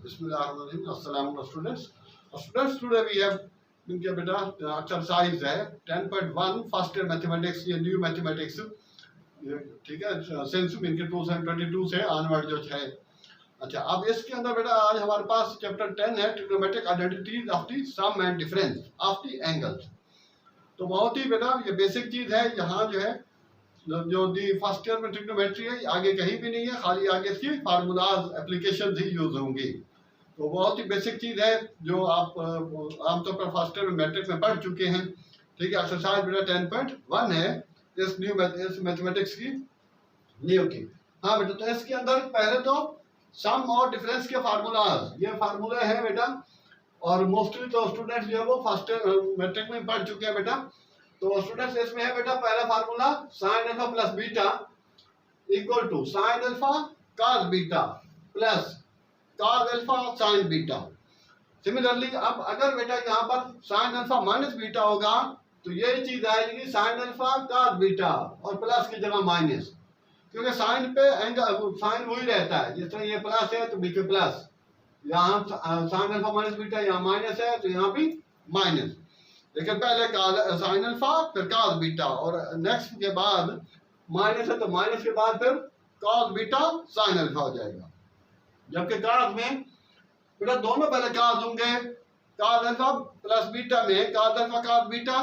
Bismillahirrahmanirrahim. Assalamu alaikum students. Students, today we have इनके बेटा exercise है 10.1 फर्स्ट ईयर मैथमेटिक्स, ये न्यू मैथमेटिक्स, ठीक है, सेंस इनके 2022 से ऑनवर्ड जो है। अच्छा, अब इसके अंदर बेटा आज हमारे पास चैप्टर 10 है trigonometric identities of the sum and difference of the angles. तो बहुत ही बेटा ये बेसिक चीज है। यहाँ जो है जो दी फर्स्ट ईयर में ट्रिग्नोमेट्री है, आगे कहीं भी नहीं है, खाली आगे इसकी फार्मूलाज एप्लीकेशन ही यूज होंगी। तो बहुत ही बेसिक चीज है जो आप आमतौर पर फर्स्ट ईयर में मैट्रिक में पढ़ चुके हैं। ठीक है, एक्सरसाइज बेटा 10.1 है इस मैथमेटिक्स की न्यू की। हाँ बेटा, तो इसके अंदर पहले तो सम और डिफरेंस के फार्मूलाज, ये फार्मूले हैं बेटा, और मोस्टली तो स्टूडेंट्स जो है वो फर्स्ट मैट्रिक में पढ़ चुके हैं बेटा। तो स्टूडेंट्स इसमें है बेटा पहला formula sine alpha plus beta equal to sine alpha cos beta plus cos alpha sine beta. Similarly अब अगर बेटा यहाँ पर साइन अल्फा माइनस बीटा होगा तो ये चीज आएगी साइन अल्फा कॉस बीटा और प्लस की जगह माइनस, क्योंकि साइन पे एंगल साइन वही रहता है। जिस तरह ये प्लस है तो बीच में प्लस, यहाँ साइन अल्फा माइनस बीटा, यहाँ माइनस है तो यहाँ भी माइनस। लेकिन पहले साइन अल्फा फिर कॉस बीटा और नेक्स्ट के बाद माइनस है तो माइनस के बाद फिर कॉस बीटा साइन अल्फा हो जाएगा। जबकि कॉस में बेटा दोनों पहले कॉस होंगे, कॉस अल्फा प्लस बीटा में cos alpha cos beta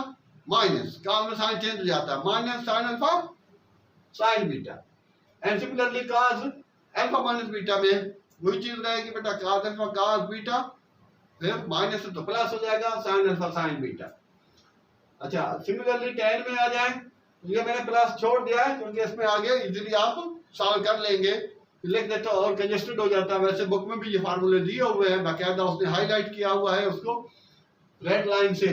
minus, cos में साइन चेंज हो जाता है, minus sine alpha sine beta. And similarly cos alpha minus beta में वही चीज रहेगी बेटा, कॉस अल्फा कॉस बीटा फिर माइनस तो प्लस हो जाएगा साइन अल्फा साइन बीटा। अच्छा, सिमिलरली टेन में आ जाए तो ये मैंने प्लस छोड़ दिया है क्योंकि इसमें आगे इजीली आप सॉल्व कर लेंगे, लिख देते हो और कंजेस्टेड हो जाता है। वैसे बुक में भी ये फार्मूले दिए हुए हैं, बाकायदा उसने हाईलाइट किया हुआ है उसको रेड लाइन से।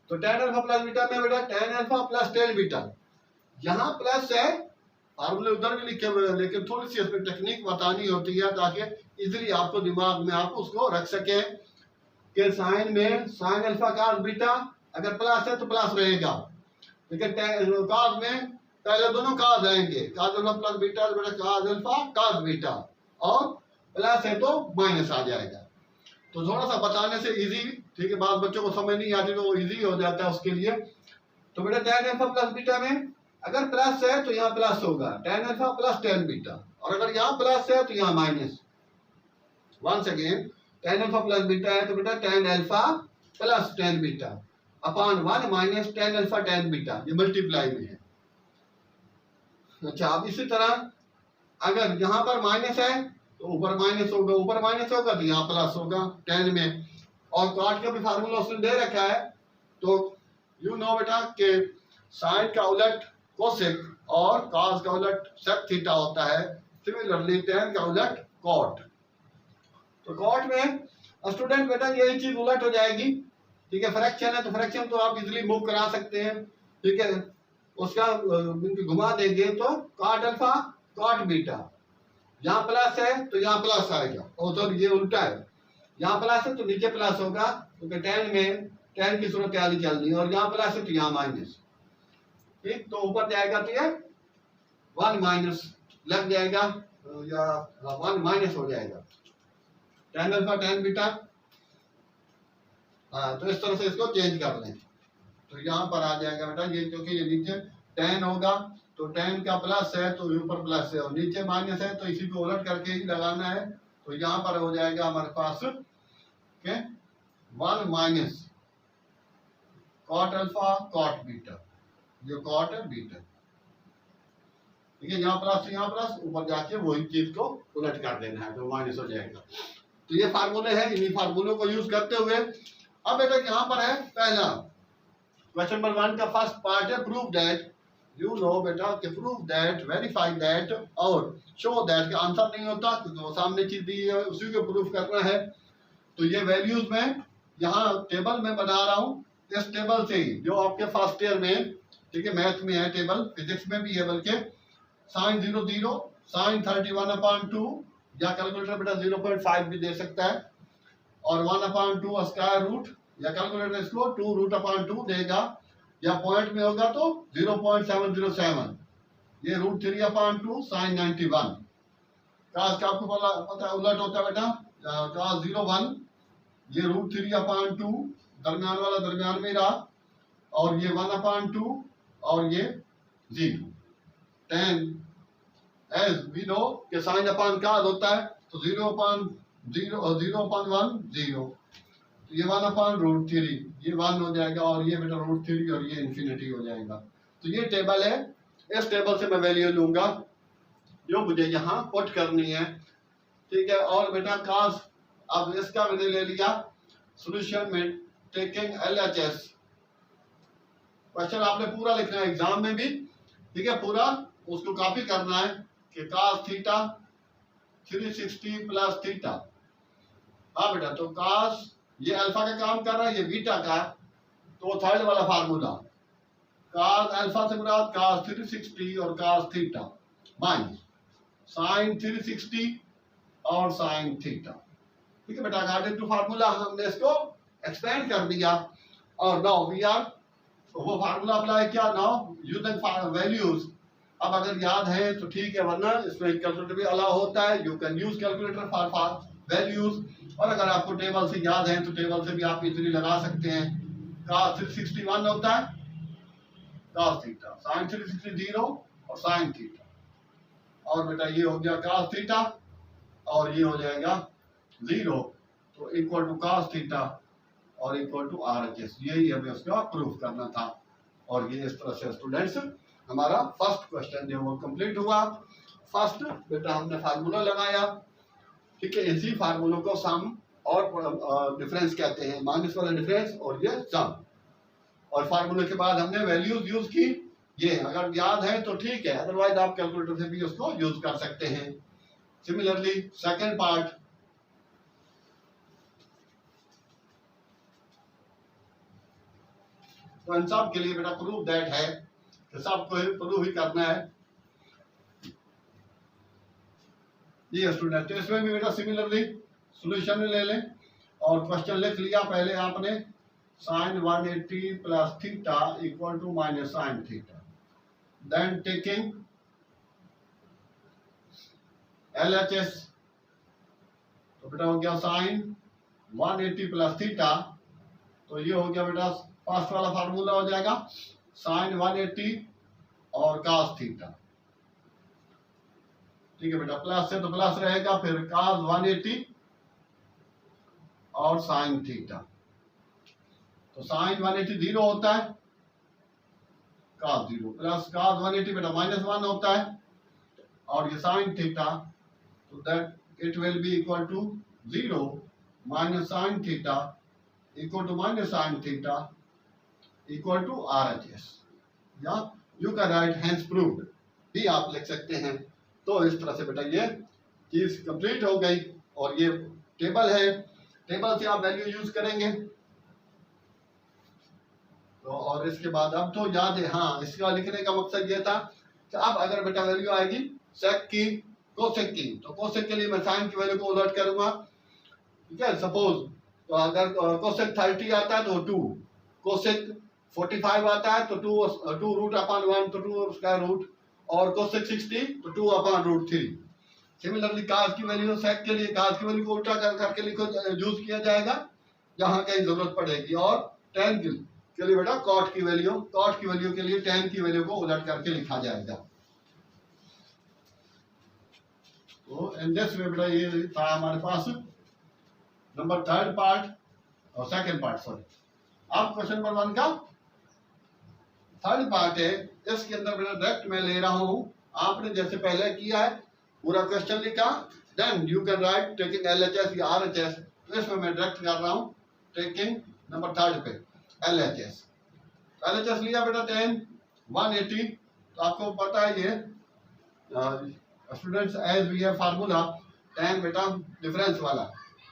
तो टेन अल्फा प्लस बीटा में बेटा tan alpha plus tan beta, यहाँ प्लस है, फार्मूले उधर भी लिखे हुए हैं, लेकिन थोड़ी सी इसमें टेक्निक बतानी होती है ताकि इजीली आपको दिमाग में आप उसको रख सके कि साइन में साइन अल्फा कॉस बीटा अगर प्लस है तो प्लस रहेगा, लेकिन कॉस में पहले दोनों कॉस आएंगे, कॉस अल्फा प्लस बीटा बेटा कॉस अल्फा कॉस बीटा, और प्लस है तो माइनस आ जाएगा। तो थोड़ा सा बताने से इजी, ठीक है, बाद बच्चों को समझ नहीं आती तो इजी हो जाता है उसके लिए। तो बेटा टेन अल्फा प्लस बीटा में अगर प्लस है तो यहाँ प्लस होगा tan alpha plus tan beta, और अगर यहाँ प्लस है तो यहाँ minus. Once again tan alpha plus beta है तो बेटा tan alpha plus tan beta upon 1 minus tan alpha tan beta, ये मल्टीप्लाई में है। अच्छा, अब इसी तरह अगर यहाँ पर माइनस है तो ऊपर माइनस होगा, ऊपर माइनस होगा तो यहाँ प्लस होगा 10 में। और कॉट का भी फार्मूला उसने दे रखा है, तो यू नो बेटा कि साइन का उलट कोसेक और कॉस का उलट सेक थीटा होता है, सिमिलरली टेन का उलट कॉट। तो कॉट में स्टूडेंट बेटा यही चीज उलट हो जाएगी, ठीक है। फ्रैक्शन है तो फ्रैक्शन तो आप इजीली मूव करा सकते हैं, ठीक है, उसका घुमा देंगे तो कॉट अल्फा कॉट बीटा, यहाँ प्लस है तो यहाँ प्लस आएगा, और तो ये उल्टा है, यहाँ प्लस है तो नीचे प्लस होगा क्योंकि टेन में टेन की सूरत क्या चलनी, और यहाँ प्लस है तो यहाँ माइनस, ठीक। तो ऊपर जाएगा तो ये 1 माइनस लग जाएगा या 1 माइनस हो जाएगा टेन अल्फा टेन बीटा। हाँ, तो इस तरह से इसको चेंज कर लें तो यहाँ पर आ जाएगा बेटा ये, क्योंकि ये नीचे टेन होगा तो टेन का प्लस है तो ऊपर प्लस है और नीचे माइनस है, तो इसी को उलट करके ही लगाना है। तो यहाँ पर हो जाएगा हमारे पास के 1 minus cot alpha cot beta, जो कॉट है बीटा, ठीक है, यहाँ प्लस ऊपर जाके वही चीज को उलट कर देना है तो माइनस हो जाएगा। तो ये फार्मूले हैं, इन्हीं फार्मूलों को यूज करते हुए अब बेटा यहाँ पर है पहला क्वेश्चन नंबर 1 का फर्स्ट पार्ट है प्रूव दैट, यू नो बेटा कि प्रूव दैट, वेरीफाई दैट और शो दैट का आंसर नहीं होता क्योंकि वो सामने चीज दी है उसी को प्रूफ करना है। तो ये वैल्यूज में यहाँ टेबल में बना रहा हूँ, इस टेबल से ही जो आपके फर्स्ट ईयर में, ठीक है, मैथ में है टेबल, फिजिक्स में भी है, बल्कि साइन 0 0 साइन 31/2 या कैलकुलेटर बेटा 0.5 भी दे सकता है, और 1/2 स्क्वायर रूट या कैलकुलेटर इसको 2√2 देगा, या पॉइंट में होगा तो 0.707, ये √3/2 साइन 91। काश का आपको पता है उलट होता है बेटा cos 0 1, ये √3/2, दरमियान वाला दरमियान में रहा, और ये 1/2 और ये 0। tan as we know कि sin अपान cos होता है, तो 0/0 और 0/1 0, तो ये 1/√3, ये 1 हो जाएगा, और ये बेटा √3 और ये इंफिनिटी हो जाएगा। तो ये टेबल है, इस टेबल से मैं वैल्यू लूंगा जो मुझे यहाँ पुट करनी है, ठीक है। और बेटा cos, अब इसका मैंने ले लिया सॉल्यूशन में टेकिंग LHS। क्वेश्चन आपने पूरा लिखना है एग्जाम में भी, ठीक है, पूरा उसको कॉपी करना है कि cos थीटा 360 प्लस थीटा। हाँ बेटा, तो cos ये अल्फा का काम कर रहा है, ये बीटा का, तो थर्ड वाला फार्मूला cos अल्फा से मुराद cos 360 और cos थीटा माइनस sin 360 और sin थीटा, ठीक है बेटा। अकॉर्डिंग टू फार्मूला हमने इसको एक्सपेंड कर दिया, और नाउ वी आर, वो फार्मूला अप्लाई किया, नाउ यूजिंग वैल्यूज। अब अगर याद है तो ठीक है, वरना इसमें कैलकुलेटर भी अलाउ होता है, you can use calculator for values. और अगर आपको टेबल से याद है तो टेबल से भी आप इजीली लगा सकते हैं। cos 361 होता है cos थीटा, sin 360 0 और sin थीटा, और बेटा ये हो गया cos थीटा, और ये हो जाएगा 0, तो इक्वल टू cos थीटा और इक्वल टू RHS। यही हमें उसका प्रूफ करना था, और ये इस तरह से स्टूडेंट्स हमारा फर्स्ट क्वेश्चन जो वो कंप्लीट हुआ। फर्स्ट बेटा हमने फार्मूला लगाया, ठीक है, इसी फार्मूलों को सम और डिफरेंस कहते हैं, माइनस वाला डिफरेंस और ये सम। और फार्मूले के बाद हमने वैल्यूज यूज की, ये अगर याद है तो ठीक है, अदरवाइज आप कैलकुलेटर से भी उसको यूज कर सकते हैं। सिमिलरली सेकंड पार्ट, तो इन सब के लिए बेटा प्रूफ दैट है कि सबको प्रूफ ही करना है। ये स्टूडेंट, इसमें भी बेटा सिमिलरली सॉल्यूशन ले लें, और क्वेश्चन लिख लिया पहले आपने, sin 180 plus theta equal to minus sin theta, then taking LHS, तो बेटा हो गया sin 180 प्लस थीटा, तो ये हो गया बेटा फर्स्ट वाला फार्मूला हो जाएगा sin 180 और cos थीटा, ठीक है बेटा। प्लस से तो प्लस रहेगा, फिर cos 180 और sin थीटा, तो sin 180 0 होता है, cos 0 प्लस cos 180 बेटा -1 होता है, और ये sin थीटा, तो that it will be equal to 0 minus sin theta equal to minus sin theta equal to RHS, या you can write hence proved भी आप लिख सकते हैं। तो इस तरह से बेटा ये चीज कंप्लीट हो गई, और ये टेबल है, टेबल से आप वैल्यू यूज करेंगे। तो और इसके बाद अब तो याद है, हाँ, इसका लिखने का मकसद ये था कि अब अगर बेटा वैल्यू आएगी सेक की, कोसेक की, तो कोसेक के लिए मैं साइन की वैल्यू को उलट करूंगा, ठीक है। सपोज तो अगर कोसेक 30 आता है तो 2, कोसेक 45 आता है तो 2 √1, तो 2 स्क्वायर रूट, और कोसेक 60 तो 2/√3। सिमिलरली cos की वैल्यू, सेक के लिए cos की वैल्यू को उल्टा करके लिखो, यूज किया जाएगा जहां कहीं जरूरत पड़ेगी, और tan के लिए बेटा cot की वैल्यू के लिए tan की वैल्यू को उलट करके लिखा जाएगा। तो इन दिस वे बेटा ये था हमारे पास नंबर थर्ड पार्ट और सेकंड पार्ट, सॉरी। अब क्वेश्चन नंबर 1 का थर्ड पार्ट है, इसके अंदर बेटा डायरेक्ट मैं ले रहा हूं, आपने जैसे पहले किया है पूरा क्वेश्चन लिखा, then you can write taking LHS या RHS। तो इसमें मैं डायरेक्ट कर रहा हूं टेकिंग नंबर थर्ड पे LHS। LHS लिया बेटा tan 180, तो आपको पता है ये students as we have formula tan बेटा डिफरेंस वाला,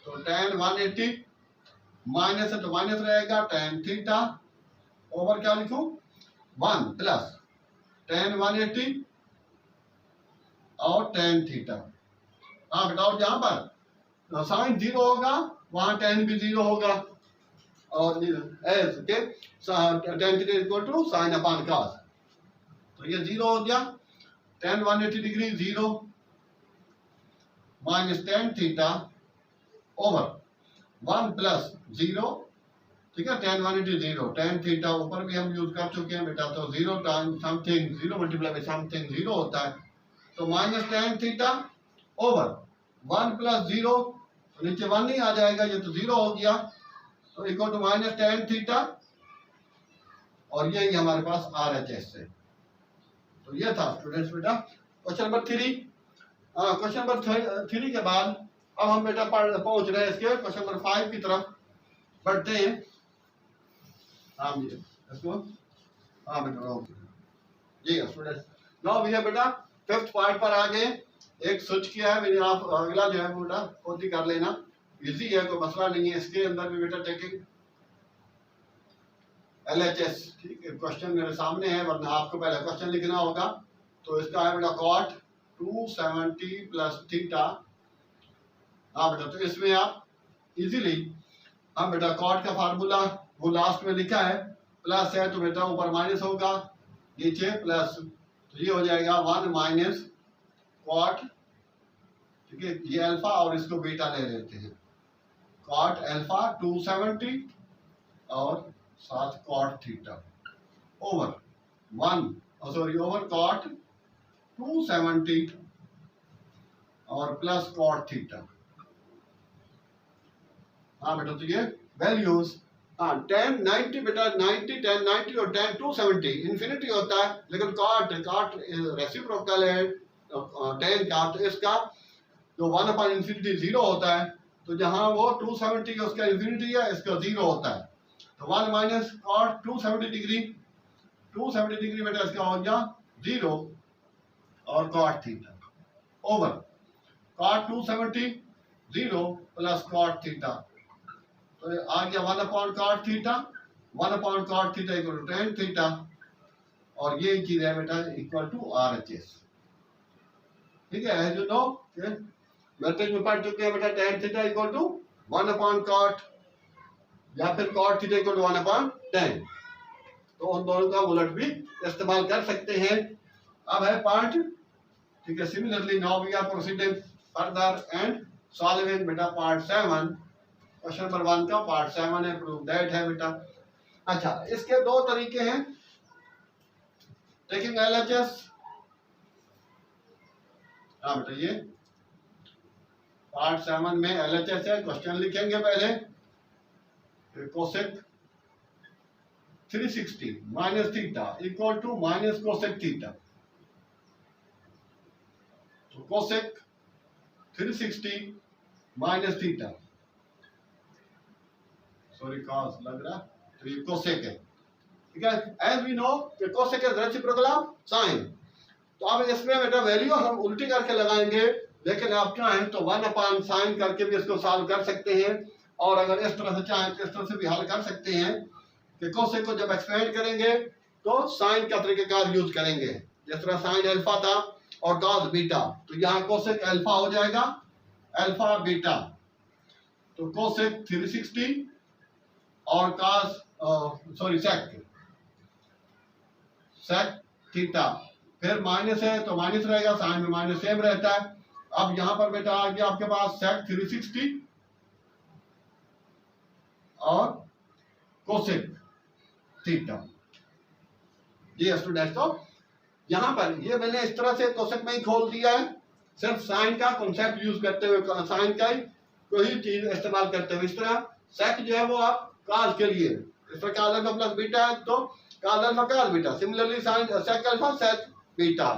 तो tan 180 माइनस है तो माइनस रहेगा, tan थीटा ओवर क्या लिखूं 1 प्लस tan 180 और tan थीटा। हाँ बेटा, और यहाँ पर साइन 0 होगा, वहां tan भी 0 होगा, और एज के tan theta equal to sine upon cos, तो ये 0 हो गया, tan 180 degree 0 minus tan theta over 1 plus 0, ठीक है, tan 1 into 0, tan थीटा ऊपर भी हम यूज कर चुके हैं बेटा, तो 0 time something 0 multiply by something 0 होता है, तो minus tan theta over 1 plus 0, तो नीचे 1 नहीं आ जाएगा, ये तो 0 हो गया, तो equal to minus tan theta, और यही हमारे पास RHS है। तो ये था स्टूडेंट्स बेटा क्वेश्चन नंबर 3। क्वेश्चन नंबर 3 के बाद अब हम बेटा पहुंच रहे हैं इसके क्वेश्चन नंबर 5 की तरफ बढ़ते हैं। हाँ जी इसको, हाँ बेटा ओके जी स्टूडेंट्स, नाउ वी है बेटा 5th पार्ट पर आ गए। एक स्विच किया है मैंने, आप अगला जो है बेटा खुद ही कर लेना, इजी है, कोई मसला नहीं है। इसके अंदर भी बेटा टेकिंग LHS, ठीक है, क्वेश्चन मेरे सामने है, वरना आपको पहले क्वेश्चन लिखना होगा। तो इसका है बेटा cot 270 प्लस थीटा। हाँ बेटा, तो इसमें आप इजीली, हम बेटा cot का फार्मूला वो लास्ट में लिखा है, प्लस है तो बेटा ऊपर माइनस होगा, नीचे प्लस, तो ये हो जाएगा 1 माइनस cot, ठीक है, ये अल्फा और इसको बीटा ले लेते हैं, cot अल्फा 270 और साथ cot theta over 1 sorry over cot 270 और प्लस cot थीटा। हाँ बेटा, तो ये वैल्यूज, हाँ tan 90 बेटा 90 tan 90 और tan 270 इन्फिनिटी होता है, लेकिन cot रेसिप्रोकल है tan का, तो इसका जो 1 अपॉन इन्फिनिटी 0 होता है, तो जहां वो 270 का उसका इन्फिनिटी है, इसका 0 होता है, तो 1 माइनस cot 270 डिग्री, 270 डिग्री बेटा इसका हो गया 0 और cot theta over cot 270 0 plus cot theta, तो आ गया 1 upon cot theta, 1 upon cot theta equal to tan theta, और ये चीज है बेटा इक्वल टू RHS, ठीक है। एज यू नो मैट्रिक्स में पढ़ चुके हैं बेटा, tan theta equal to 1 upon cot या फिर cot theta equal to 1 upon tan, तो उन दोनों का उलट भी इस्तेमाल कर सकते हैं। अब है पार्ट, ठीक है, similarly now we are proceeding further and solving बेटा पार्ट 7, क्वेश्चन नंबर 1 का पार्ट 7 है, प्रूव दैट है बेटा। अच्छा, इसके दो तरीके हैं टेकिंग LHS। हाँ बेटा, ये पार्ट 7 में LHS है, क्वेश्चन लिखेंगे पहले, cosec 360 minus theta equal to minus cosec theta, तो cosec 360 minus theta, sorry cos लग रहा, तो ये कोसेक है, ठीक है। एज वी नो कि cosec is reciprocal of sine, तो अब इसमें बेटा वैल्यू हम उल्टी करके लगाएंगे, लेकिन आप चाहें तो 1 अपॉन साइन करके भी इसको सॉल्व कर सकते हैं, और अगर इस तरह से चाहें तो इस तरह से भी हल कर सकते हैं कि कोसेक को जब एक्सपेंड करेंगे तो साइन का तरीकेकार यूज करेंगे, जिस तरह साइन अल्फा था और कॉस बीटा, तो यहाँ कोसेक अल्फा हो जाएगा अल्फा बीटा, तो कोसेक 360 और कॉस सॉरी सेक थीटा, फिर माइनस है तो माइनस रहेगा, साइन में माइनस सेम रहता है। अब यहां पर बेटा आ गया आपके पास सेक 360 और कोसेक थीटा। ये स्टूडेंट्स, तो यहां पर ये मैंने इस तरह से कोसेक में ही खोल दिया है, सिर्फ साइन का कॉन्सेप्ट यूज करते हुए, साइन का ही कोई चीज इस्तेमाल करते हुए। इस तरह सेक जो है वो आप काज के लिए, इस तरह काज अल्फा प्लस बीटा है तो cos alpha cos beta, similarly sine sec alpha sec beta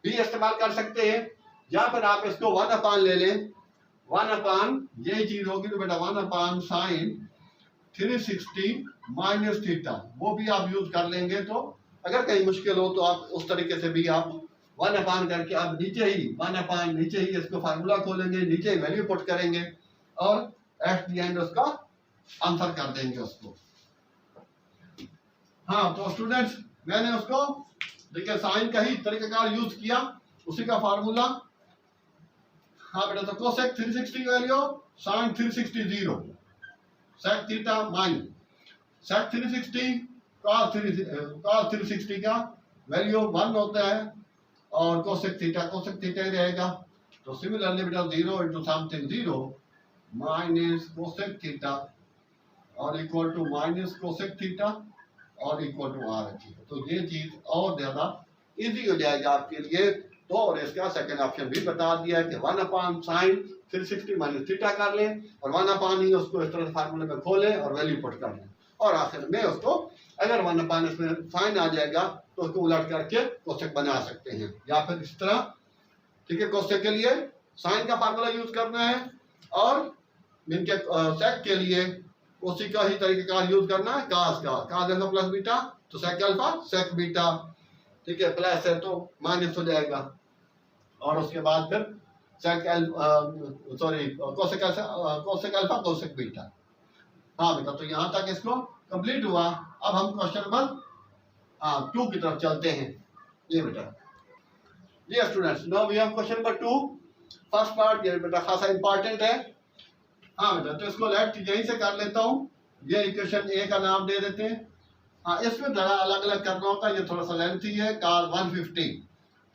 भी इस्तेमाल कर सकते हैं, या फिर आप इसको 1 अपान ले लें, 1 अपान यही चीज होगी, तो बेटा 1 अपान साइन 360 माइनस थीटा, वो भी आप यूज कर लेंगे। तो अगर कहीं मुश्किल हो तो आप उस तरीके से भी आप 1 अपान करके आप नीचे ही 1 अपान नीचे ही इसको फार्मूला खोलेंगे, नीचे ही वैल्यू पुट करेंगे और एट द एंड उसका आंसर कर देंगे उसको। हाँ, तो स्टूडेंट्स मैंने उसको देखिए साइन का ही तरीकेकार यूज किया, उसी का फार्मूला। हाँ बेटा, तो cosec 360 value sine 360 0, sec theta minus sec 360 cos 360 का वैल्यू 1 होता है, और कोसेक थीटा ही रहेगा। तो similarly beta 0 into something 0 minus cosec theta और equal to minus cosec theta और इक्वल टू आर थीटा। तो ये चीज और ज्यादा इजी हो जाएगा आपके लिए। तो और इसका सेकंड ऑप्शन भी बता दिया है कि 1/sin 360 माइनस थीटा कर लें और 1/, ही उसको इस तरह फार्मूले में खोलें और वैल्यू पुट कर लें और आखिर में उसको अगर 1/, इसमें साइन आ जाएगा तो उसको उलट करके कोसेक बना सकते हैं या फिर इस तरह। ठीक है, कोसेक के लिए साइन का फार्मूला यूज करना है और इनके सेक के लिए उसी का ही तरीकेकार यूज करना है, कास का, कास अल्फा प्लस बीटा तो सेक अल्फा सेक बीटा। ठीक है, प्लस है तो माइनस हो जाएगा और उसके बाद फिर sec sorry cosec alpha cosec beta. हाँ बेटा, तो यहाँ तक इसको कंप्लीट हुआ। अब हम क्वेश्चन नंबर 2 की तरफ चलते हैं। ये बेटा, ये students, now we have question number 2। First part ये बेटा खासा इंपॉर्टेंट है। हाँ बेटा, तो इसको लेट यहीं से कर लेता हूँ। ये इक्वेशन ए का नाम दे देते हैं। हाँ, इसमें जरा अलग अलग करना होता है, ये थोड़ा सा लेंथी है। cos 150,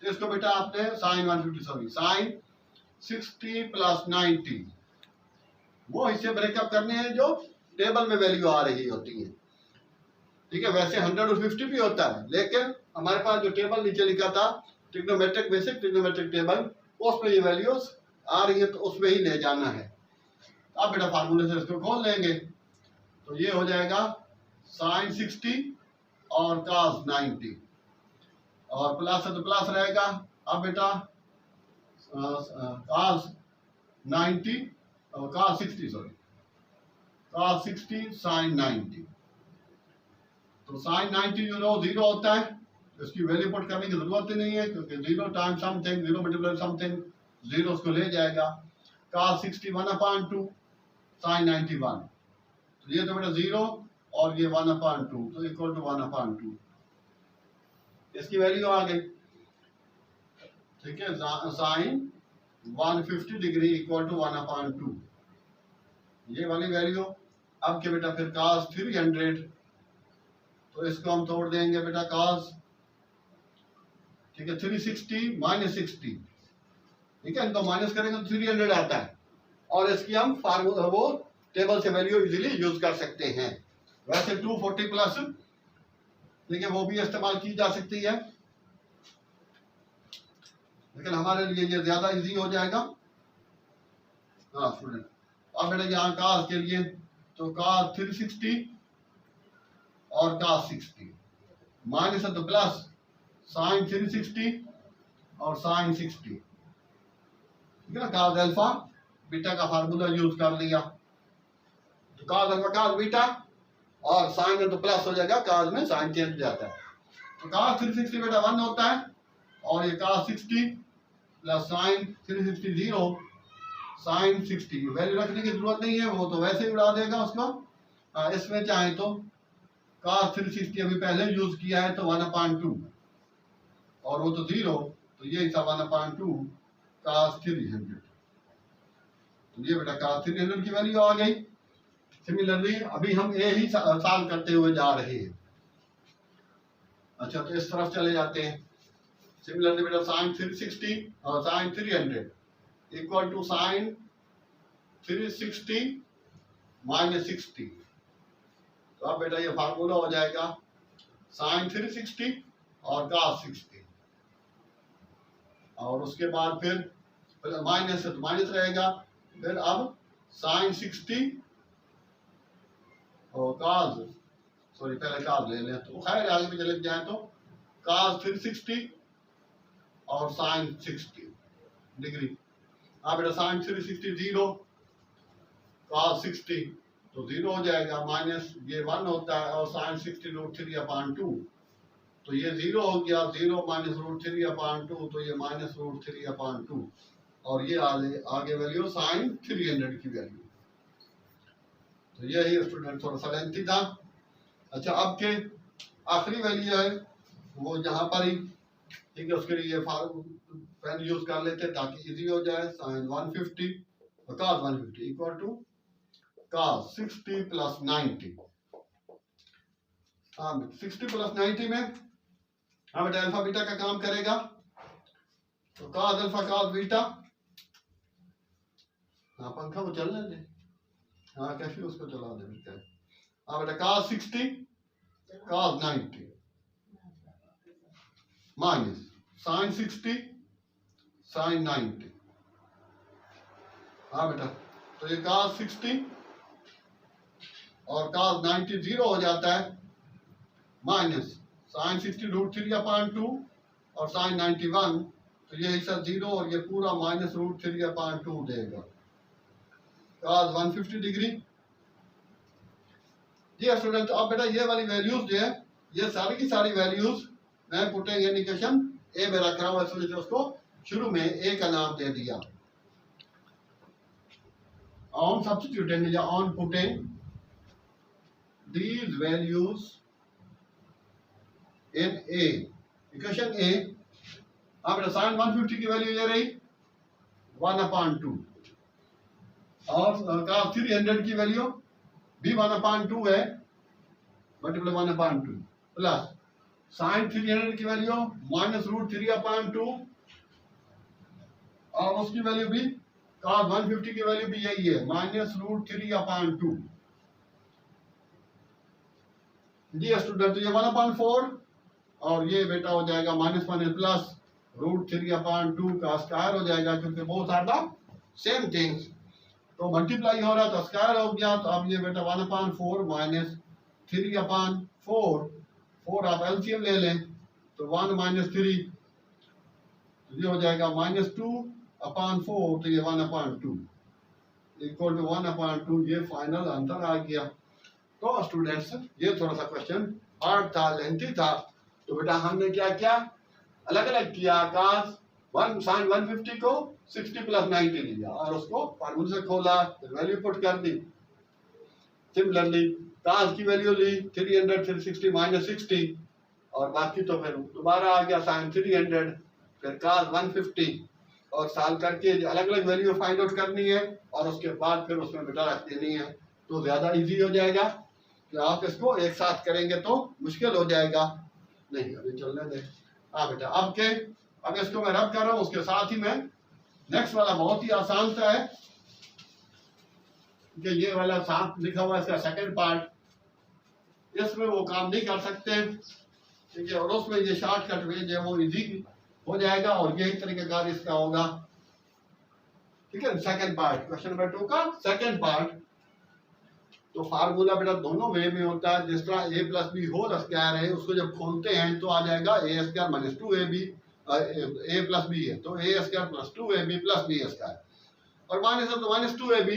तो इसको बेटा आपने sin 150 सॉरी sin 60 प्लस 90 वो हिस्से ब्रेकअप करने हैं जो टेबल में वैल्यू आ रही होती है। ठीक है, वैसे 100 और 50 भी होता है, लेकिन हमारे पास जो टेबल नीचे लिखा था ट्रिग्नोमेट्रिक बेसिक ट्रिग्नोमेट्रिक टेबल, उसमें ये वैल्यूज आ रही है तो उसमें ही ले जाना है। अब बेटा फार्मूले से इसको खोल लेंगे तो ये हो जाएगा sin 60 और cos 90 और प्लस है तो प्लस रहेगा। अब बेटा cos 90 और cos 60 सॉरी cos 60 sin 90। तो sin 90 यू नो 0 होता है, इसकी वैल्यू पुट करने की जरूरत ही नहीं है क्योंकि 0 टाइम समथिंग 0 मल्टीप्लाई समथिंग 0 उसको ले जाएगा। cos 60 1/2 sin 91, तो ये तो बेटा 0 और ये 1/2 तो इक्वल टू 1/2, इसकी वैल्यू आ गई। ठीक है, साइन 150 डिग्री इक्वल टू 1/2, ये वाली वैल्यू। अब के बेटा फिर cos 300, तो इसको हम तोड़ देंगे बेटा cos, ठीक है 360 माइनस 60, ठीक है, इनको माइनस करेंगे तो 300 आता है और इसकी हम फार्मूला वो टेबल से वैल्यू इजीली यूज कर सकते हैं। वैसे 240 प्लस, ठीक है, वो भी इस्तेमाल की जा सकती है, लेकिन हमारे लिए ये ज्यादा इजी हो जाएगा। हाँ स्टूडेंट, अब बेटा यहाँ cos के लिए तो cos 360 और cos 60 माइनस है तो प्लस sin 360 और sin 60, ठीक है ना। cos अल्फा बीटा का फार्मूला यूज कर लिया तो cos अल्फा cos बीटा और sin है तो प्लस हो जाएगा, cos में sin चेंज हो जाता है। तो cos 360 बेटा 1 होता है और ये cos 60 plus sin 360 0 sin 60, value रखने की जरूरत नहीं है, वो तो वैसे ही उड़ा देगा उसको। इसमें चाहे तो cos 360 अभी पहले यूज किया है तो 1/2 और वो तो 0, तो ये हिस्सा 1/2 cos 300, तो ये बेटा cos 300 की वैल्यू आ गई। सिमिलरली अभी हम ए ही सॉल्व करते हुए जा रहे हैं। अच्छा, तो इस तरफ चले जाते हैं। सिमिलरली बेटा sin 360 और sin 300 equal to sin 360 minus 60, तो अब बेटा ये फार्मूला हो जाएगा sin 360 और cos 60 और उसके बाद फिर माइनस है तो माइनस रहेगा, फिर अब sin 60 और cos, सॉरी पहले cos ले लें तो खैर आगे भी चले जाए तो cos 360 और sin 60 डिग्री। अब बेटा sin 360 0 cos 60 तो 0 हो जाएगा, माइनस ये 1 होता है और sin 60 √3/2, तो ये 0 हो गया, 0 माइनस √3/2 तो ये माइनस √3/2 और ये आगे वैल्यू sin 300 की वैल्यू। तो यही स्टूडेंट थोड़ा सा लेंथी था। अच्छा, अब के आखिरी वैल्यू है वो यहाँ पर ही, ठीक है, उसके लिए पेन यूज कर लेते ताकि इजी हो जाए। sin 150 और cos 150 equal to cos 60 plus 90। हाँ 60 प्लस 90 में हाँ बेटा अल्फा बीटा का काम करेगा, तो cos अल्फा cos बीटा हाँ पंखा वो चलने दे, हाँ कैसे उसको चला दे बेटा। हाँ बेटा cos 60 cos 90 minus sin 60 sin 90। हाँ बेटा तो ये cos 60 और cos 90 0 हो जाता है, माइनस sin 60 √3/2 और sin 91, तो ये हिस्सा 0 और ये पूरा माइनस √3/2 देगा। cos 150 degree. जी स्टूडेंट अब बेटा ये वाली वैल्यूज जो है, ये सारी की सारी वैल्यूज मैं पुटिंग इंडिकेशन ए में रख रहा हूँ, इसलिए उसको शुरू में ए का नाम दे दिया। ऑन सब्स्टिट्यूटिंग या on putting these values in A, equation A। अब बेटा sin 150 की वैल्यू ये रही 1/2 और cos 300 की वैल्यू भी 1/2 है, मल्टीप्लाई 1/2 प्लस sin 300 की वैल्यू माइनस √3/2 और उसकी वैल्यू भी cos 150 की वैल्यू भी यही है माइनस √3/2। जी स्टूडेंट तो ये 1/4 और ये बेटा हो जाएगा माइनस प्लस √3/2 का स्क्वायर हो जाएगा, क्योंकि both are the same things. तो मल्टीप्लाई हो रहा तो स्क्वायर हो गया, तो अब ये बेटा 1/4 माइनस 3/4, 4 आप एलसीएम ले लें तो 1 - 3 ये हो जाएगा -2/4, तो ये 1/2 इक्वल टू 1/2, ये फाइनल आंसर आ गया। तो स्टूडेंट्स ये थोड़ा सा क्वेश्चन हार्ड था, लेंथी था, तो बेटा हमने क्या किया, अलग अलग किया। cos 1 sin 150 को 60 + 90 लिया और उसको फार्मूले से खोला, फिर वैल्यू पुट कर दी। सिमिलरली cos की वैल्यू ली 300 फिर 60 - 60 और बाकी तो फिर दोबारा आ गया sin 300 फिर cos 150 और साल करके अलग अलग वैल्यू फाइंड आउट करनी है और उसके बाद फिर उसमें बेटा रख देनी है, तो ज्यादा इजी हो जाएगा। कि आप इसको एक साथ करेंगे तो मुश्किल हो जाएगा। नहीं अभी चलने दे। हाँ बेटा अब इसको मैं रब कर रहा हूँ, उसके साथ ही मैं नेक्स्ट वाला बहुत ही आसान सा है कि ये वाला साथ लिखा हुआ है इसका सेकंड पार्ट, इसमें वो काम नहीं कर सकते, ठीक है, और उसमें ये शॉर्टकट वे जो वो इजी हो जाएगा और यही तरीकेकार इसका होगा, ठीक है। सेकंड पार्ट क्वेश्चन नंबर 2 का सेकंड पार्ट, तो फार्मूला बेटा दोनों वे में होता है। जिस तरह a + b होल स्क्वायर है, उसको जब खोलते हैं तो आ जाएगा a² - 2ab, a + b है तो a² + 2ab + b² और माइनस है तो -2ab,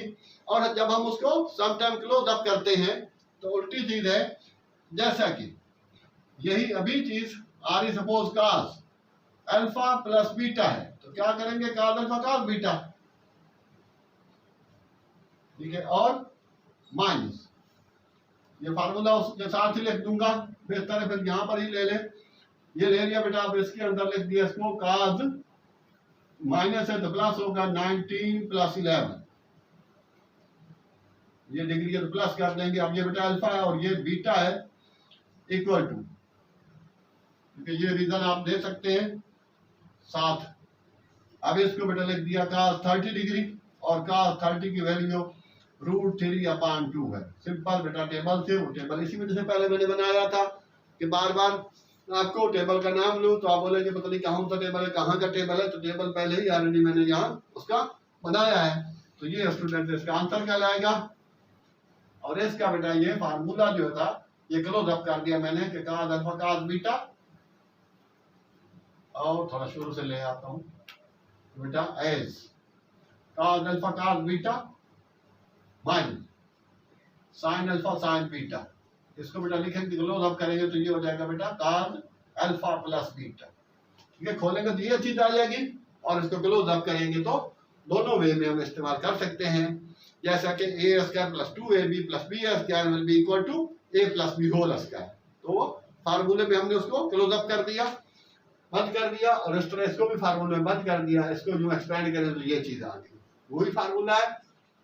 और जब हम उसको सम टाइम क्लोज अप करते हैं तो उल्टी चीज है, जैसा कि यही अभी चीज आ रही, सपोज cos अल्फा + बीटा है तो क्या करेंगे, cos अल्फा cos बीटा, ठीक है, और माइनस ये फार्मूला उसके साथ ही लिख दूंगा, बेहतर है फिर यहां पर ही ले ले। ये ले लिया बेटा, अब इसके अंदर लिख दिया इसको cos माइनस है तो प्लस होगा 19 + 11, ये डिग्री है तो प्लस कर देंगे। अब ये बेटा अल्फा है और ये बीटा है इक्वल टू, क्योंकि ये रीजन आप दे सकते हैं साथ। अब इसको बेटा लिख दिया cos 30 डिग्री और cos 30 की वैल्यू √3/2 है। सिंपल बेटा टेबल से, वो टेबल इसी वजह से पहले मैंने बनाया था कि बार बार आपको टेबल का नाम लूं तो आप बोलेंगे पता नहीं कहाँ का टेबल है, कहाँ का टेबल है, तो टेबल पहले ही ऑलरेडी मैंने यहाँ उसका बनाया है। तो ये स्टूडेंट इसका आंसर कहलाएगा और इसका बेटा ये फार्मूला जो था ये क्लोज अप कर दिया मैंने कि cos अल्फा cos बीटा, और थोड़ा शुरू से ले आता हूँ बेटा, as cos alpha cos beta minus sin alpha sin beta, इसको बेटा लिखेंगे क्लोज अप करेंगे तो ये हो जाएगा बेटा cos अल्फा + बीटा, ठीक है। खोलेंगे तो ये चीज आ जाएगी और इसको क्लोज अप करेंगे तो दोनों वे में हम इस्तेमाल कर सकते हैं, जैसा कि a² + 2ab + b² will be equal to a + b whole square. तो फार्मूले में हमने उसको क्लोज अप कर दिया, बंद कर दिया, और इस तरह इसको भी फार्मूले में बंद कर दिया, इसको जो एक्सपेंड करें तो ये चीज आ गई, वही फार्मूला है।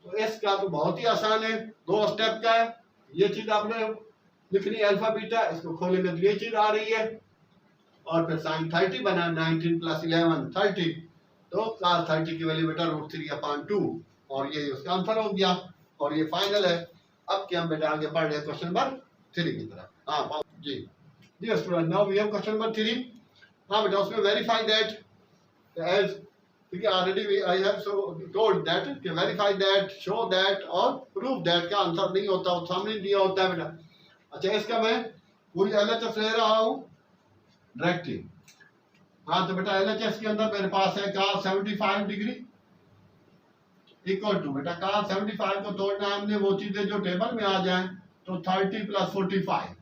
तो इसका तो बहुत ही आसान है, 2 स्टेप का है। ये चीज आपने लिखनी अल्फा बीटा, इसको खोलेंगे तो ये चीज आ रही है, और फिर sin 30 बना 19 + 11 30, तो cos 30 की वैल्यू बेटा √3/2 और ये उसका आंसर हो गया और ये फाइनल है। अब क्या हम बेटा आगे बढ़ रहे हैं क्वेश्चन नंबर 3 की तरफ। हाँ जी जी student, now we have question number 3। हाँ बेटा उसमें वेरीफाई दैट एज, ठीक है, already I have so told that कि वेरीफाई दैट, शो दैट और प्रूव दैट का आंसर नहीं होता, वो सामने दिया होता है बेटा। अच्छा इसका मैं पूरी LHS ले रहा हूँ डायरेक्टली। हाँ तो बेटा LHS के अंदर मेरे पास है cos 75 डिग्री इक्वल टू बेटा cos 75 को तोड़ना है हमने, वो चीजें जो टेबल में आ जाए, तो 30 + 45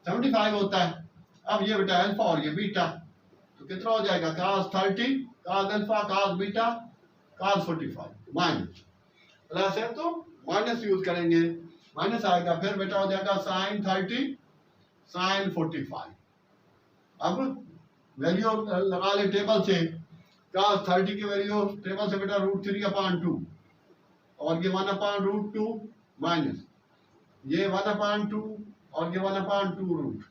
75 होता है। अब ये बेटा अल्फा और ये बीटा, तो कितना हो जाएगा cos 30 cos alpha cos beta cos 45 minus, plus है तो माइनस यूज करेंगे, माइनस आएगा, फिर बेटा हो जाएगा sin 30 sin 45। अब वैल्यू लगा ले टेबल से, cos 30 की वैल्यू टेबल से बेटा √3/2 और ये 1/√2 माइनस ये 1/2 और ये 1/2 रूट,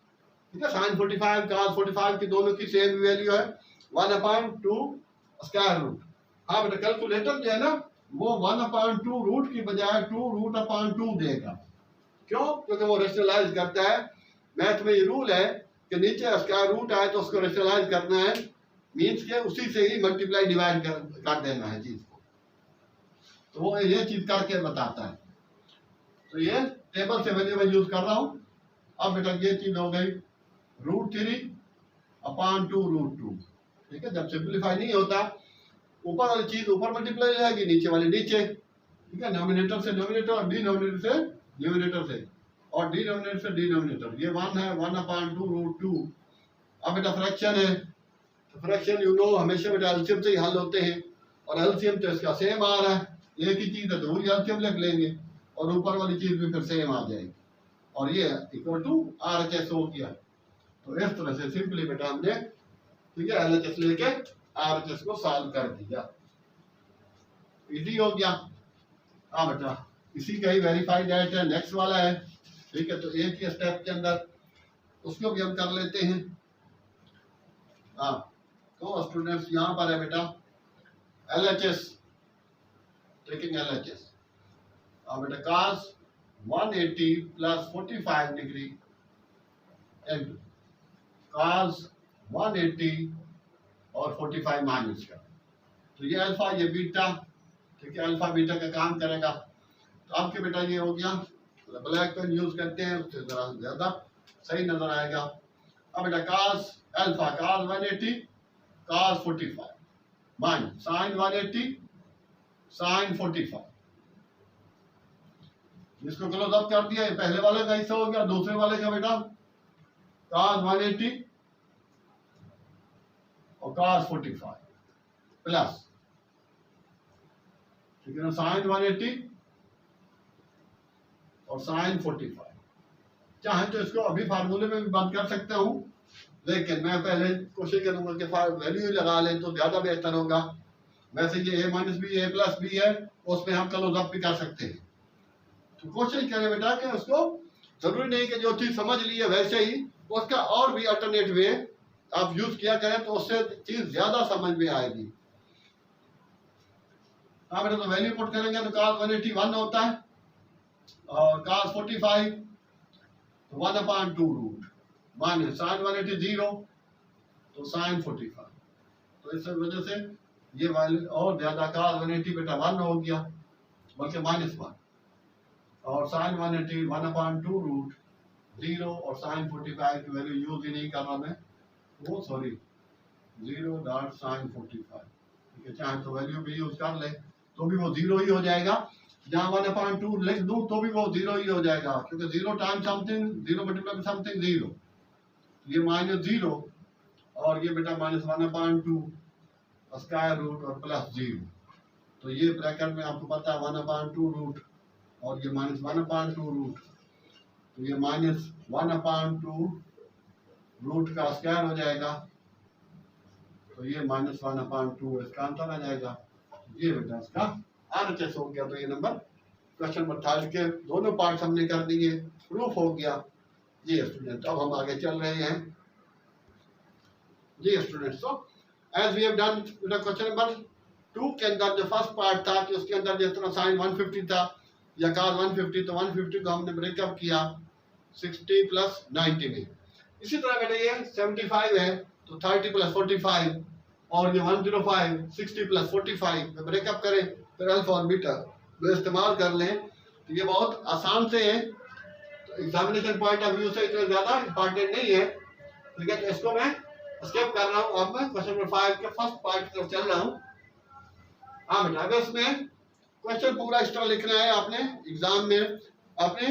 ठीक है। sin 45 cos 45 की दोनों की सेम वैल्यू है 1/2 स्क्वायर रूट। हाँ बेटा कैलकुलेटर जो है ना वो 1/2 रूट की बजाय 2√2 देगा। क्यों? क्योंकि वो रेशनलाइज करता है। मैथ में ये रूल है कि नीचे स्क्वायर रूट आए तो उसको रेशनलाइज करना है, मीन्स के उसी से ही मल्टीप्लाई डिवाइड कर देना है चीज को, तो वो ये चीज करके बताता है। तो ये टेबल से वैल्यू मैं यूज कर रहा हूँ। अब बेटा ये चीज हो गई √3/2√2, ठीक है। जब सिंप्लीफाई नहीं होता ऊपर वाली चीज ऊपर मल्टीप्लाई हो जाएगी, नीचे वाली नीचे, ठीक है। नोमिनेटर से नोमिनेटर और डिनोमिनेटर से न्यूमिनेटर से और डिनोमिनेटर से डिनोमिनेटर, ये 1 है 1/2√2। अब बेटा फ्रैक्शन है, तो फ्रैक्शन यू नो हमेशा बेटा एलसीएम से ही हल होते हैं, और एलसीएम तो इसका सेम आ रहा है, एक ही चीज है तो वही एलसीएम लिख लेंगे और ऊपर वाली चीज भी फिर सेम आ जाएगी, और ये इक्वल टू RHS हो गया। तो इस तरह से सिंपली बेटा हमने, ठीक है, LHS लेके RHS को सॉल्व कर दिया, इजी हो गया। हाँ बेटा इसी का ही वेरीफाई दैट है, नेक्स्ट वाला है, ठीक है। तो एक ही स्टेप के अंदर उसको भी हम कर लेते हैं। हाँ तो स्टूडेंट्स यहाँ पर है बेटा LHS, टेकिंग LHS। हाँ बेटा cos 180 + 45 डिग्री एंड cos 180 और 45 माइनस का, तो ये अल्फा ये बीटा, ठीक है, अल्फा बीटा का काम करेगा। तो आपके बेटा ये हो गया, ब्लैक पेन यूज करते हैं उससे जरा ज्यादा सही नजर आएगा। अब बेटा cos alpha cos 180 cos 45 minus sin 180 sin 45, इसको क्लोज अप कर दिया। पहले वाले का हिस्सा हो गया, दूसरे वाले का बेटा cos 180 और cos 45 प्लस, ठीक है ना, sin 180 और sin 45। चाहे तो इसको अभी फार्मूले में भी बंद कर सकता हूं, लेकिन मैं पहले कोशिश करूंगा कि वैल्यू लगा लें तो ज्यादा बेहतर होगा। वैसे ये a - b a + b है, उसमें हम क्लोज अप भी कर सकते हैं। तो कोशिश करें बेटा कि उसको, जरूरी नहीं कि जो चीज समझ ली है वैसे ही, उसका और भी अल्टरनेट वे आप यूज किया करें तो उससे चीज ज्यादा समझ में आएगी। हाँ बेटा तो वैल्यू पुट करेंगे तो cos 180 1 होता है और cos 45 तो 1/2 रूट माइनस sin 180 0 तो sin 45। तो इस वजह से ये वैल्यू और ज्यादा cos 180 बेटा 1 हो गया, बल्कि -1, और sin 180 1/2 रूट 0 और sin 45 की वैल्यू यूज ही नहीं कर रहा मैं, वो सॉरी 0.sin 45, ठीक है। चाहे तो वैल्यू भी यूज कर ले तो भी वो 0 ही हो जाएगा, जहां 1/2 लिख दूं तो भी वो 0 ही हो जाएगा, क्योंकि 0 टाइम समथिंग 0 मल्टीप्लाई समथिंग 0, ये -0 और ये बेटा -1/2 स्क्वायर रूट और प्लस 0। तो ये ब्रैकेट में आपको पता है 1/2 रूट और ये -1/2 रूट, तो ये -1/2 रूट का स्क्वायर हो जाएगा, तो ये -1/2 इसका आंसर आ जाएगा। ये बेटा इसका RHS हो गया। तो ये नंबर क्वेश्चन नंबर 3 के दोनों पार्ट हमने कर दिए, प्रूफ हो गया। जी स्टूडेंट अब हम आगे चल रहे हैं। जी students, so as we have done question number 2 के अंदर जो फर्स्ट पार्ट था कि उसके अंदर जिस तरह साइन 150 था या cos 150, तो 150 को हमने ब्रेकअप किया 60 प्लस 90 में। इसी तरह बेटा ये 75 है तो 30 प्लस 45, और ये 105 60 प्लस 45 में ब्रेकअप करें, फिर अल्फा और बीटा वो इस्तेमाल कर लें। तो ये बहुत आसान से है, तो एग्जामिनेशन पॉइंट ऑफ व्यू से इतना ज़्यादा इंपॉर्टेंट नहीं है। ठीक है, तो इसको मैं स्किप कर रहा हूँ। अब मैं क्वेश्चन नंबर 5 के फर्स्ट पार्ट की तरफ चल रहा हूँ। हाँ बेटा, अगर इसमें क्वेश्चन पूरा इस तरह लिखना है आपने एग्जाम में अपने,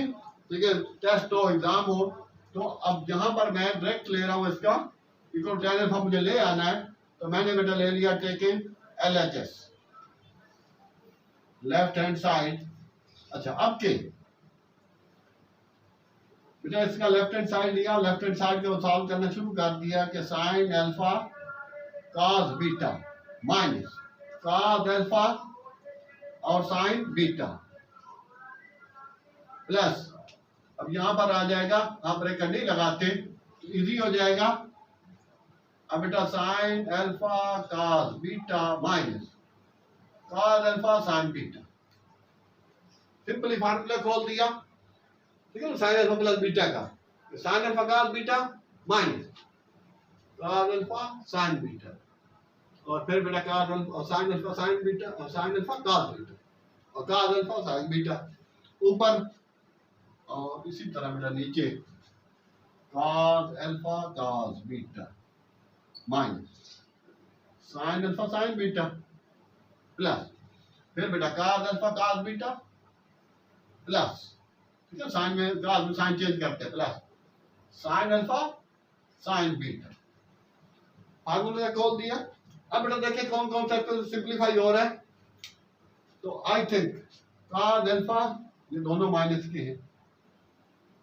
ठीक है, टेस्ट हो एग्जाम हो, तो अब यहाँ पर मैं डायरेक्ट ले रहा हूँ इसका इक्वल टैन अल्फा मुझे ले आना है। तो मैंने बेटा ले लिया taking LHS left hand side. अच्छा, अब के बेटा इसका लेफ्ट हैंड साइड लिया, लेफ्ट हैंड साइड को सॉल्व करना शुरू कर दिया कि sine alpha cos beta minus cos alpha और साइन बीटा प्लस, अब यहां पर आ जाएगा, आप ब्रेकेट नहीं लगाते तो इजी हो जाएगा। अब बेटा sine alpha cos beta minus cos alpha sine beta, simply formula खोल दिया। ठीक है, साइन अल्फा प्लस बीटा का sine alpha cos beta minus cos alpha sine beta, और फिर बेटा cos alpha sine alpha sine beta और साइन अल्फा cos बीटा और cos अल्फा साइन बीटा ऊपर, और इसी तरह बेटा नीचे cos alpha cos beta minus sine alpha sine beta plus, फिर बेटा cos alpha cos beta plus, ठीक है, साइन में cos में साइन चेंज करते हैं, plus sine alpha sine beta, formula खोल दिया। अब बेटा देखिए कौन कौन सा सिंप्लीफाई हो रहा है। तो आई थिंक cos अल्फा ये दोनों माइनस के हैं,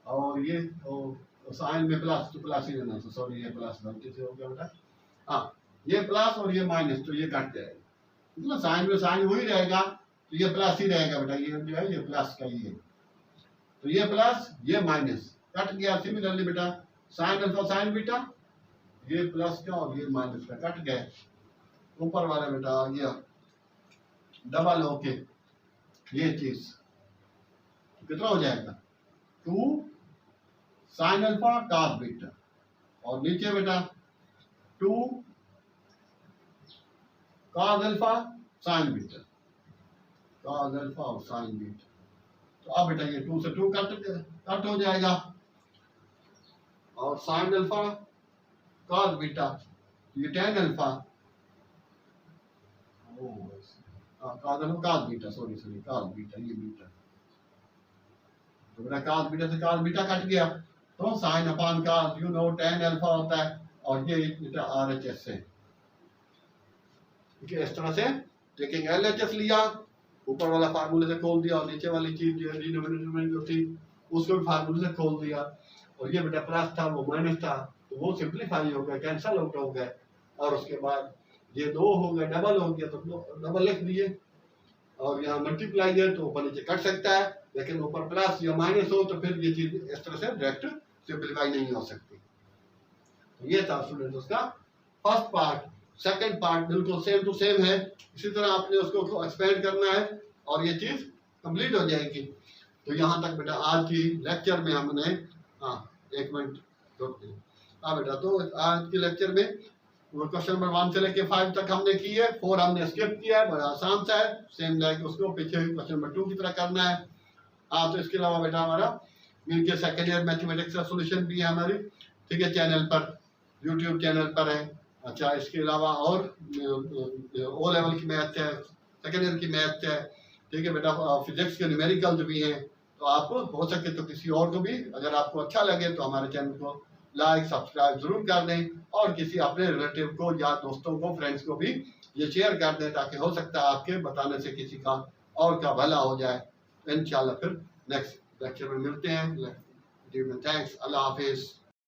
और ये तो साइन में प्लस तो प्लस ही रहना, सॉरी ये प्लस गलती से हो गया बेटा। हाँ, ये प्लस और ये माइनस तो ये कट जाएगा, मतलब साइन में साइन वही रहेगा तो ये प्लस ही रहेगा बेटा, ये जो है ये प्लस का ही है, तो ये प्लस ये माइनस कट गया। सिमिलरली बेटा साइन अल्फा साइन बीटा ये प्लस का और ये माइनस का कट गए, ऊपर वाला बेटा आ गया डबल होके ये चीज कितना हो जाएगा 2 साइन अल्फा cos बीटा, और नीचे बेटा 2 cos alpha sine beta, cos alpha और साइन बीटा। तो अब बेटा ये 2 से 2 कट हो जाएगा, और साइन अल्फा cos बीटा ये tan alpha cos alpha cos beta, sorry cos beta ये बीटा, तो बेटा cos बीटा से cos बीटा कट गया, तो sine upon cos you know tan alpha होता है, और ये बेटा RHS है। ठीक है, इस तरह से टेकिंग LHS लिया, ऊपर वाला फार्मूले से खोल दिया, और नीचे वाली चीज जो डिनोमिनेटर में जो थी उसको भी फार्मूले से खोल दिया, और ये बेटा प्लस था वो माइनस था तो वो सिंप्लीफाई हो गया, कैंसल आउट हो गए, और उसके बाद ये 2 हो गया डबल हो गया तो डबल लिख दिए, और यहाँ मल्टीप्लाई है तो ऊपर नीचे कट सकता है, लेकिन ऊपर प्लस या माइनस हो तो फिर ये चीज इस तरह से डायरेक्ट सिंप्लीफाई नहीं हो सकती। तो ये था स्टूडेंट उसका फर्स्ट पार्ट। सेकंड पार्ट बिल्कुल सेम टू सेम है, इसी तरह आपने उसको एक्सपेंड करना है और ये चीज कंप्लीट हो जाएगी। तो यहाँ तक बेटा आज की लेक्चर में हमने, हाँ एक मिनट हाँ बेटा, तो आज के लेक्चर में क्वेश्चन नंबर 1 से लेके 5 तक हमने की है, 4 हमने स्किप किया है, बड़ा आसान सा है, सेम लाइक उसको पीछे क्वेश्चन नंबर 2 की तरह करना है। हाँ, तो इसके अलावा बेटा हमारा इनके सेकेंड ईयर मैथमेटिक्स का सोल्यूशन भी है हमारी, ठीक है, चैनल पर, यूट्यूब चैनल पर है। अच्छा, इसके अलावा और ओ लेवल की मैथ है, सेकेंड ईयर की मैथ है, ठीक है बेटा, फिजिक्स के न्यूमेरिकल्स भी हैं। तो आप हो सके तो किसी और को भी, अगर आपको अच्छा लगे तो हमारे चैनल को लाइक सब्सक्राइब जरूर कर दें, और किसी अपने रिलेटिव को या दोस्तों को, फ्रेंड्स को भी ये शेयर कर दें, ताकि हो सकता है आपके बताने से किसी का और का भला हो जाए। इंशाल्लाह फिर नेक्स्ट लेक्चर में मिलते हैं। थैंक्स, अल्लाह हाफिज़।